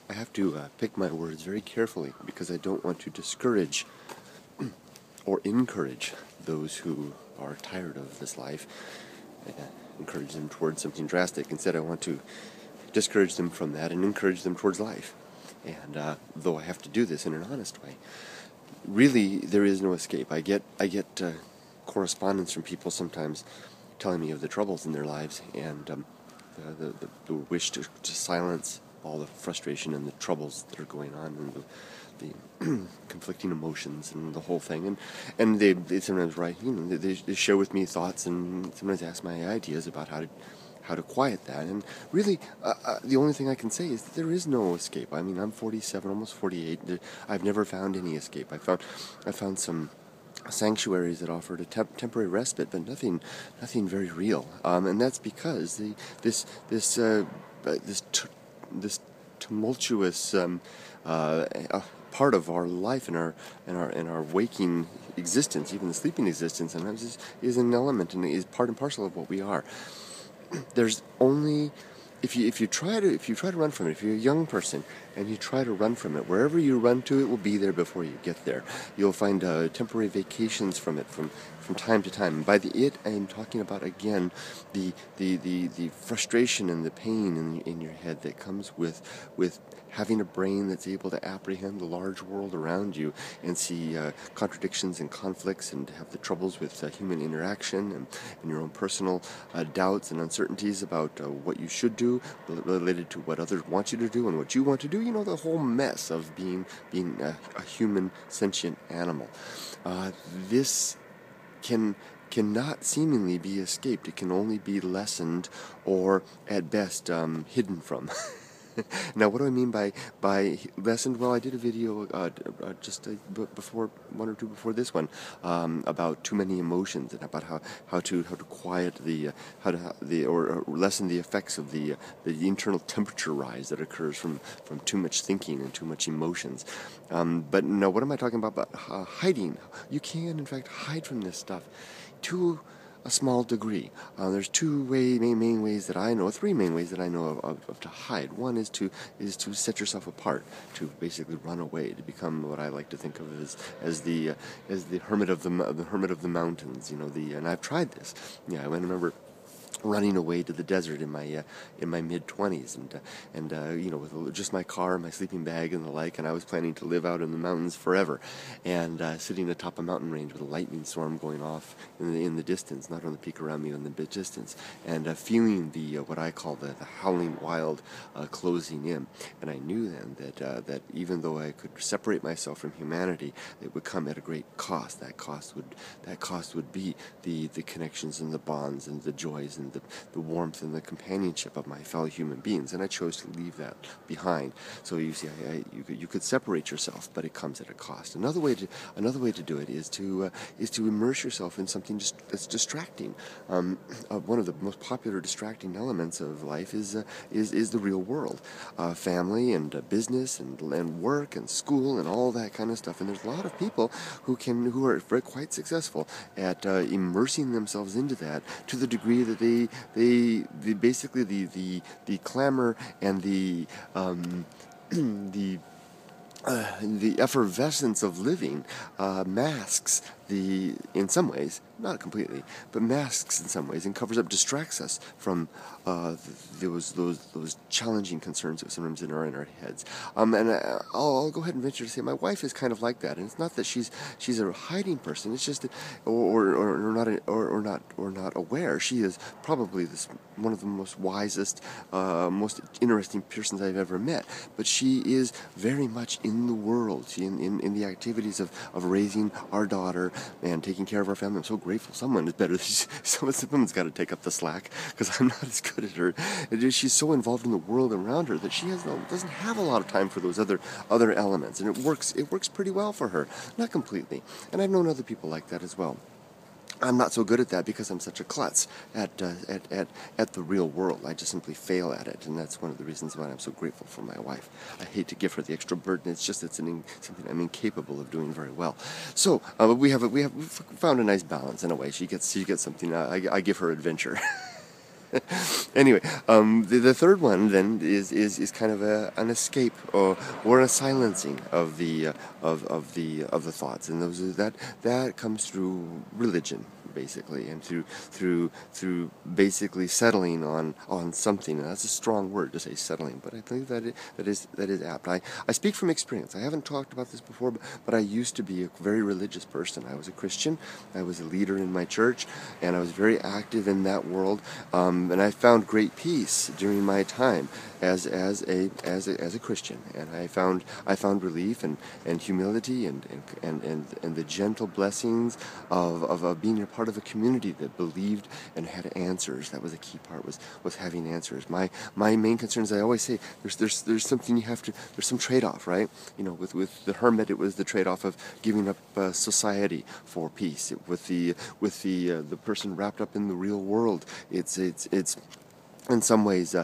I have to pick my words very carefully because I don't want to discourage or encourage those who are tired of this life, encourage them towards something drastic. Instead, I want to discourage them from that and encourage them towards life. And though I have to do this in an honest way, really there is no escape. I get correspondence from people sometimes telling me of the troubles in their lives and the wish to silence all the frustration and the troubles that are going on and the conflicting emotions and the whole thing, and they sometimes write, they share with me thoughts and sometimes ask my ideas about how to quiet that. And really, the only thing I can say is that there is no escape. I mean, I'm 47, almost 48. I've never found any escape. I found some sanctuaries that offered a temporary respite, but nothing very real. And that's because this tumultuous part of our life and our waking existence, even the sleeping existence, sometimes is an element and is part and parcel of what we are. There's only if you try to run from it, if you're a young person and you try to run from it, wherever you run to, it will be there before you get there. You'll find temporary vacations from it from time to time. And by the it, I am talking about again the frustration and the pain in your head that comes with having a brain that's able to apprehend the large world around you and see contradictions and conflicts and have the troubles with human interaction and your own personal doubts and uncertainties about what you should do related to what others want you to do and what you want to do. The whole mess of being a human sentient animal. This cannot seemingly be escaped. It can only be lessened or at best hidden from. Now, what do I mean by lessened? Well, I did a video just before one or two before this one about too many emotions and about how to quiet or lessen the effects of the internal temperature rise that occurs from too much thinking and too much emotions. But no, what am I talking about? Hiding. You can, in fact, hide from this stuff to a small degree. There's three main ways that I know of to hide. One is to set yourself apart, to basically run away, to become what I like to think of as the hermit of the mountains. And I've tried this. Yeah, I remember running away to the desert in my mid-20s, and with just my car, my sleeping bag, and the like. And I was planning to live out in the mountains forever, and sitting atop a mountain range with a lightning storm going off in the distance, not on the peak around me, on the distance, and feeling the what I call the howling wild closing in. And I knew then that even though I could separate myself from humanity, it would come at a great cost. That cost would be the connections and the bonds and the joys and the warmth and the companionship of my fellow human beings, and I chose to leave that behind. So you see, you could separate yourself, but it comes at a cost. Another way to do it is to immerse yourself in something that's distracting. One of the most popular distracting elements of life is the real world, family and business and work and school and all that kind of stuff. And there's a lot of people who are quite successful at immersing themselves into that to the degree that they basically the clamor and the effervescence of living masks in some ways, not completely, but masks in some ways and covers up, distracts us from those challenging concerns that sometimes are in our heads. And I'll go ahead and venture to say my wife is kind of like that, and it's not that she's a hiding person. It's just that, or not aware. She is probably one of the most wisest, most interesting persons I've ever met. But she is very much in the world. She in the activities of raising our daughter and taking care of our family. I'm so grateful someone is better. Someone's got to take up the slack because I'm not as good at her. She's so involved in the world around her that she doesn't have a lot of time for those other elements, and it works pretty well for her. Not completely, and I've known other people like that as well. I'm not so good at that because I'm such a klutz at the real world. I just simply fail at it, and that's one of the reasons why I'm so grateful for my wife. I hate to give her the extra burden. It's just something I'm incapable of doing very well. So we've found a nice balance in a way. She gets something. I give her adventure. Anyway, the third one then is kind of an escape or a silencing of the thoughts, and that comes through religion, basically, and through basically settling on something. And that's a strong word to say, settling, but I think that is apt. I speak from experience. I haven't talked about this before, but I used to be a very religious person. I was a Christian. I was a leader in my church, and I was very active in that world. And I found great peace during my time as a Christian, and I found relief and humility and the gentle blessings of being a part of a community that believed and had answers. That was a key part, was having answers. My main concern is, I always say, there's something you have to, there's some trade-off, right? With the hermit, it was the trade-off of giving up society for peace. With the person wrapped up in the real world, it's in some ways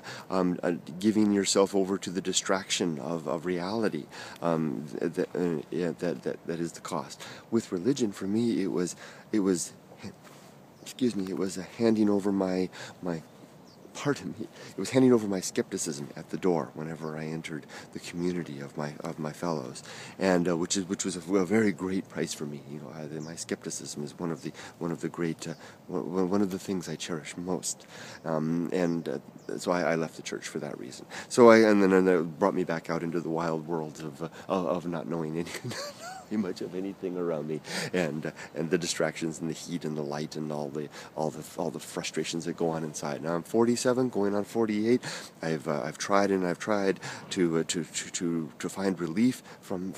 giving yourself over to the distraction of reality. That is the cost. With religion, for me, it was a handing over my pardon me, it was handing over my skepticism at the door whenever I entered the community of my fellows, and which was a very great price for me. My skepticism is one of the great one of the things I cherish most, and so I left the church for that reason. And then it brought me back out into the wild world of not knowing any. Much of anything around me, and the distractions and the heat and the light and all the frustrations that go on inside. Now I'm 47, going on 48. I've tried to find relief from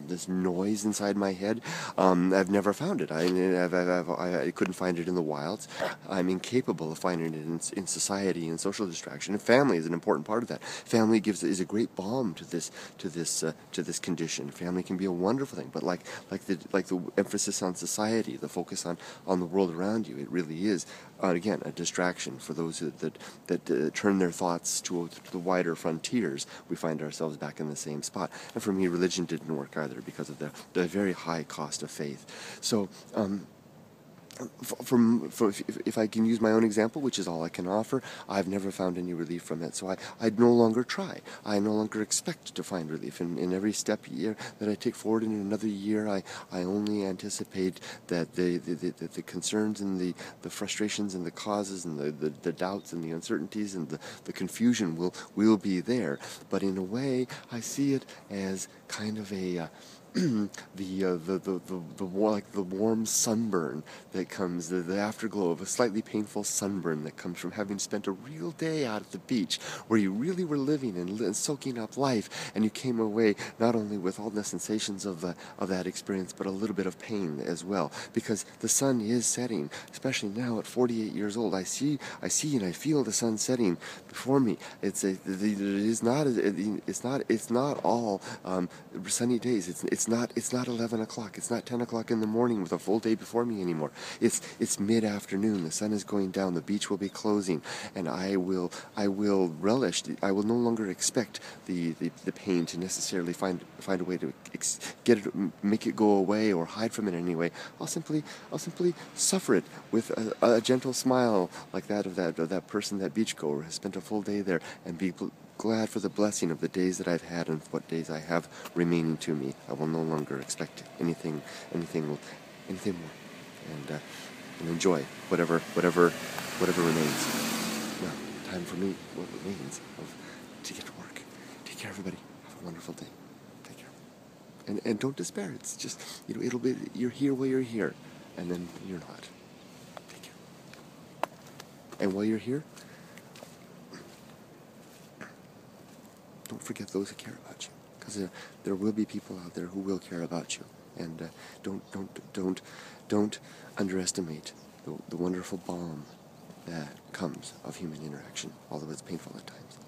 this noise inside my head. I've never found it. I couldn't find it in the wilds. I'm incapable of finding it in society and social distraction. And family is an important part of that. Family is a great balm to this condition. Family can be a wonderful thing, but like the emphasis on society, the focus on the world around you, it really is again a distraction for those that turn their thoughts to the wider frontiers. We find ourselves back in the same spot. And for me, religion didn't work either, because of the very high cost of faith. So if I can use my own example, which is all I can offer, I've never found any relief from it. So I no longer try. I no longer expect to find relief. In every step year that I take forward in another year, I only anticipate that the concerns and the frustrations and the causes and the doubts and the uncertainties and the confusion will be there. But in a way, I see it as kind of a the warm sunburn that comes, the afterglow of a slightly painful sunburn that comes from having spent a real day out at the beach where you really were living and soaking up life, and you came away not only with all the sensations of that experience, but a little bit of pain as well, because the sun is setting. Especially now at 48 years old, I see and I feel the sun setting before me. It's not all sunny days. It's not 11 o'clock. It's not 10 o'clock in the morning with a full day before me anymore. It's mid-afternoon. The sun is going down. The beach will be closing, and I will relish. I will no longer expect the pain to necessarily find a way to get it, make it go away, or hide from it anyway. I'll simply suffer it with a gentle smile, like that of that person, that beachgoer who has spent a full day there, and be glad for the blessing of the days that I've had and what days I have remaining to me. I will no longer expect anything more, and enjoy whatever remains. Now, time for me, what remains, to get to work. Take care, everybody. Have a wonderful day. Take care. And don't despair. It's just, it'll be, you're here while you're here, and then you're not. Take care. And while you're here, don't forget those who care about you, because there will be people out there who will care about you, and don't underestimate the wonderful balm that comes of human interaction, although it's painful at times.